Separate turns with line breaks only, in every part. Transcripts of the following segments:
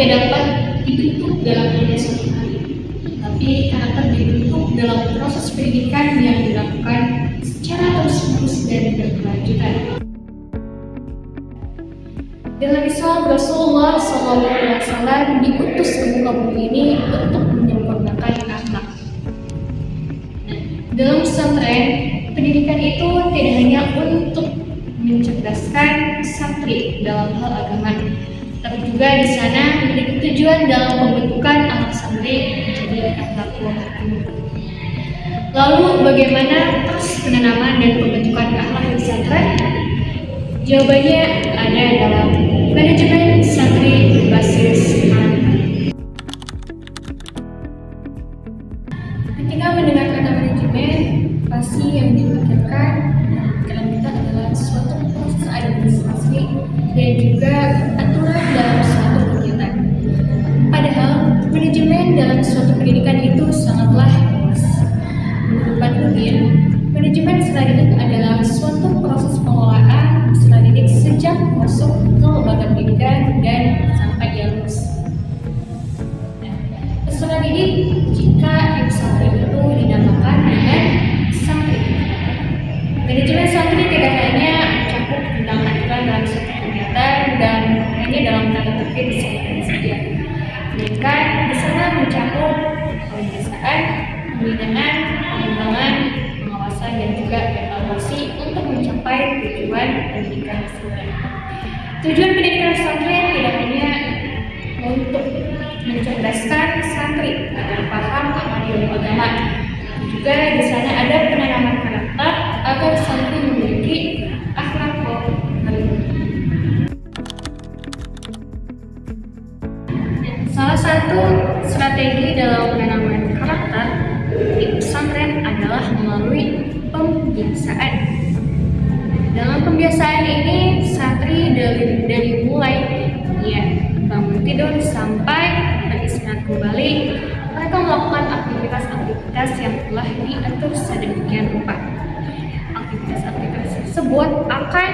tidak dapat dibentuk dalam hanya suatu hari, tapi karakter dibentuk dalam proses pendidikan yang dilakukan secara terus-menerus dan berkelanjutan. Dengan Islam, Rasulullah SAW diutus ke muka bumi ini untuk menyempurnakan akhlak. Dalam pesantren, pendidikan itu tidak hanya untuk mencerdaskan santri dalam hal agama, tapi juga di sana memiliki tujuan dalam pembentukan anak santri menjadi akhlakul karimah. Lalu bagaimana proses penanaman dan pembentukan akhlak di pesantren? Jawabannya ada dalam manajemen santri berbasis karakter. Ketika mendengar kata manajemen, pasti yang dipikirkan dalam kita adalah suatu proses administrasi dan juga aturan dalam suatu kegiatan. Padahal manajemen dalam suatu pendidikan itu sangatlah luas. Menurut Badruddin, manajemen setelah didik adalah suatu proses pengelolaan setelah didik sejak masuk ke lembaga pendidikan dan sampai dia lulus. Peserta didik jika di pesantren itu dinamakan dengan santri. Manajemen santri tidak hanya mencakup tentang aturan dalam suatu kegiatan dan hanya dalam tanda tertib saja, melainkan di sana mencakup pembiasaan, pembinaan, pengembangan, pengawasan dan juga evaluasi untuk mencapai tujuan pendidikan pesantren. Tujuan pendidikan pesantren tidak hanya untuk mencerdaskan santri agar paham akan ilmu agama, juga di sana ada penanaman karakter agar santri memiliki akhlakul karimah. Salah satu strategi dalam penanaman karakter di pesantren adalah melalui pembiasaan. Dalam pembiasaan ini, santri dari mulai bangun tidur sampai beristirahat kembali, mereka melakukan aktivitas-aktivitas yang telah diatur sedemikian rupa. Aktivitas-aktivitas tersebut akan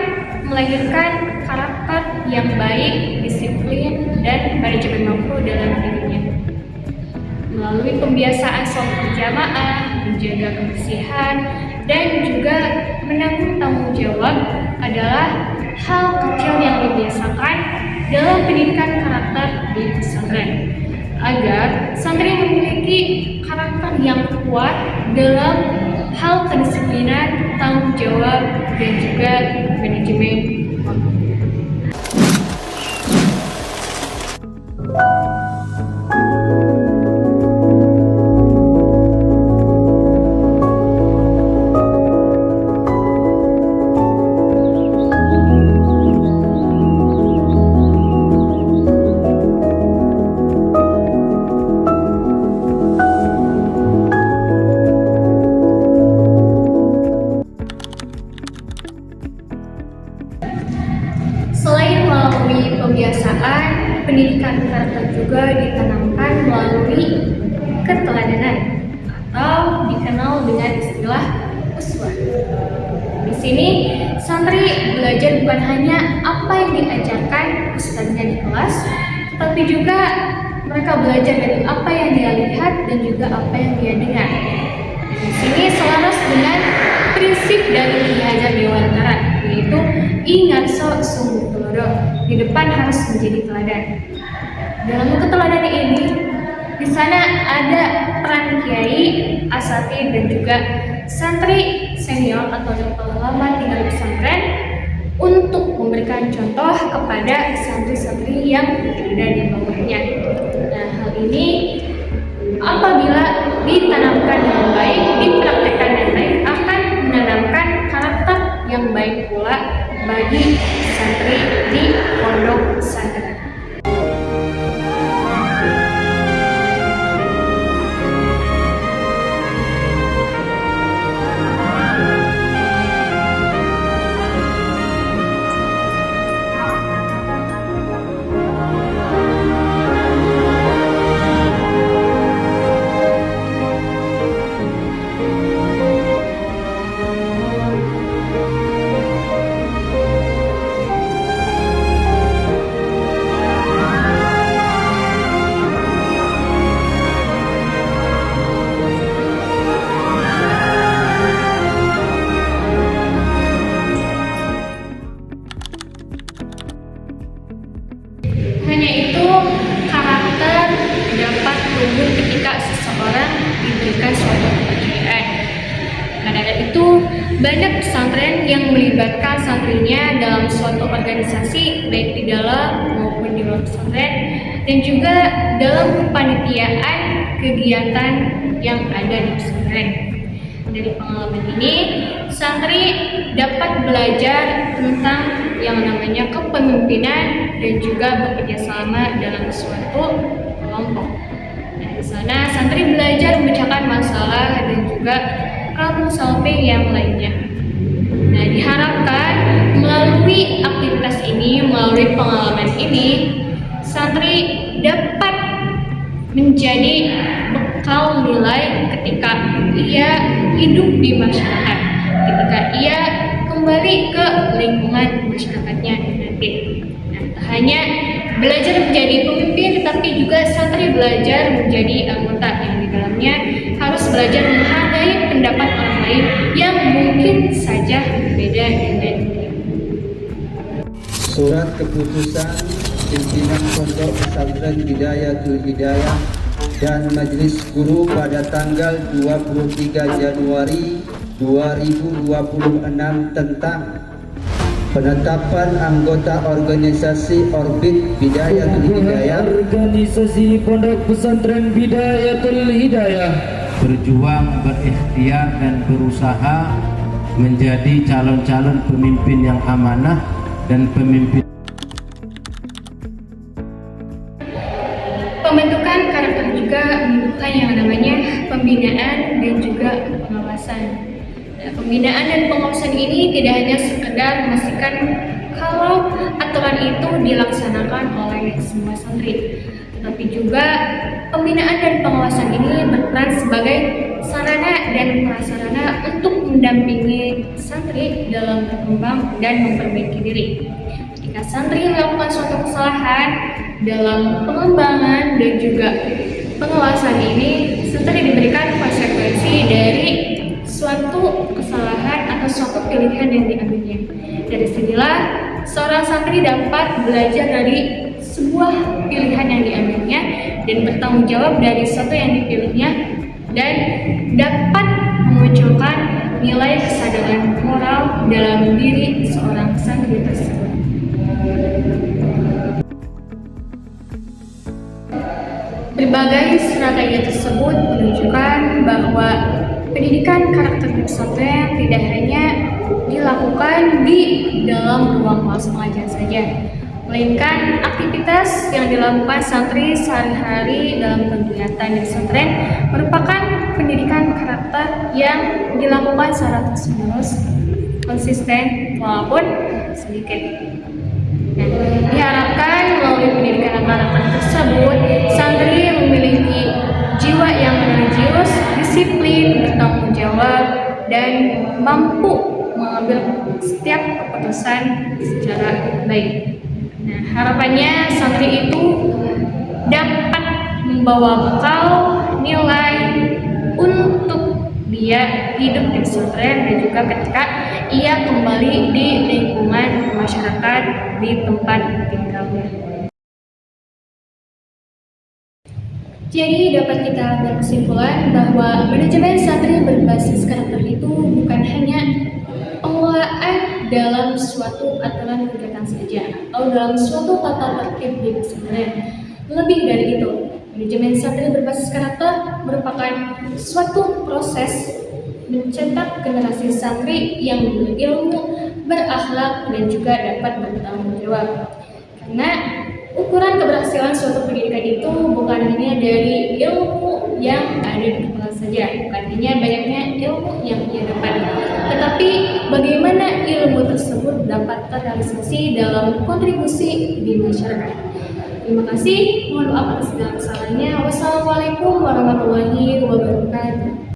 melahirkan karakter yang baik, disiplin, dan manajemen makro dalam dirinya. Melalui pembiasaan sholat berjamaah, menjaga kebersihan, dan juga menanggung tanggung jawab adalah hal kecil yang dibiasakan dalam pendidikan karakter di pesantren, agar santri memiliki karakter yang kuat dalam hal kedisiplinan, tanggung jawab, dan juga manajemen waktu. Selain melalui pembiasaan, pendidikan karakter juga ditanamkan melalui keteladanan atau dikenal dengan istilah uswah. Di sini, santri belajar bukan hanya apa yang diajarkan ustadznya di kelas, tetapi juga mereka belajar dari apa yang dia lihat dan juga apa yang dia dengar. Di sini selaras dengan prinsip dari Ki Hajar Dewantara, yaitu ingarso sungguh telodo, di depan harus menjadi teladan. Dalam keteladanan ini, di sana ada peran kiai, asatidz dan juga santri senior atau yang telah lama tinggal di pesantren untuk memberikan contoh kepada santri-santri yang ada di bawahnya. Nah, hal ini apabila ditanamkan dengan baik, dipraktekkan dengan baik, akan menanamkan karakter yang baik pula bagi santri di pondok pesantren. pesantren yang melibatkan santrinya dalam suatu organisasi baik di dalam maupun di luar pesantren, dan juga dalam kepanitiaan kegiatan yang ada di pesantren. Dari pengalaman ini, santri dapat belajar tentang yang namanya kepemimpinan dan juga bekerja sama dalam suatu kelompok. Di sana santri belajar memecahkan masalah dan juga problem solving yang lainnya. Nah, diharapkan melalui aktivitas ini, melalui pengalaman ini, santri dapat menjadi bekal nilai ketika ia hidup di masyarakat, ketika ia kembali ke lingkungan masyarakatnya nanti. Nah, tak hanya belajar menjadi pemimpin, tetapi juga santri belajar menjadi anggota yang di dalamnya harus belajar menghargai pendapat orang lain yang mungkin saja berbeda dengan dia.
Surat keputusan pimpinan Pondok Pesantren Bidayatul Hidayah dan Majelis Guru pada tanggal 23 Januari 2026 tentang penetapan anggota organisasi Orbit Bidayatul Hidayah.
Organisasi Pondok Pesantren Bidayatul Hidayah
berjuang, berikhtiar dan berusaha menjadi calon-calon pemimpin yang amanah dan pemimpin.
Pembentukan karakter juga membutuhkan yang namanya pembinaan dan juga pengawasan. Nah, pembinaan dan pengawasan ini tidak hanya sekedar memastikan kalau aturan itu dilaksanakan oleh semua santri, tetapi juga pembinaan dan pengawasan ini berperan sebagai sarana dan prasarana untuk mendampingi santri dalam berkembang dan memperbaiki diri. Jika santri melakukan suatu kesalahan dalam pengembangan dan juga pengawasan ini, santri diberikan konsekuensi dari suatu kesalahan atau suatu pilihan yang diambilnya. Dari sinilah seorang santri dapat belajar dari sebuah pilihan yang diambilnya dan bertanggung jawab dari sesuatu yang dipilihnya, dan dapat memunculkan nilai kesadaran moral dalam diri seorang santri tersebut. Berbagai strategi tersebut menunjukkan bahwa pendidikan karakter di pesantren tidak hanya dilakukan di dalam ruang kelas pengajian saja, melainkan aktivitas yang dilakukan santri sehari-hari dalam kegiatan di pesantren merupakan pendidikan karakter yang dilakukan secara terus-menerus, konsisten walaupun sedikit. Nah, diharapkan melalui pendidikan karakter tersebut, santri memiliki jiwa yang religius, disiplin, bertanggung jawab, dan mampu mengambil setiap keputusan secara baik. Nah, harapannya santri itu dapat membawa bekal nilai untuk dia hidup di pesantren dan juga ketika ia kembali di lingkungan masyarakat di tempat tinggalnya. Jadi dapat kita ambil kesimpulan bahwa manajemen santri berbasis karakter itu bukan hanya pengelolaan dalam suatu aturan kegiatan saja atau dalam suatu tata tertib di pesantren. Lebih dari itu, manajemen santri berbasis karakter merupakan suatu proses mencetak generasi santri yang berilmu, berakhlak, dan juga dapat bertanggung jawab. Karena ukuran keberhasilan suatu pendidikan itu bukan hanya dari ilmu yang ada di kepala saja, bukan hanya banyaknya ilmu yang ia dapat, tetapi bagaimana ilmu tersebut dapat terrealisasi dalam kontribusi di masyarakat. Terima kasih, mohon maaf atas segala kesalahannya. Wassalamualaikum warahmatullahi wabarakatuh.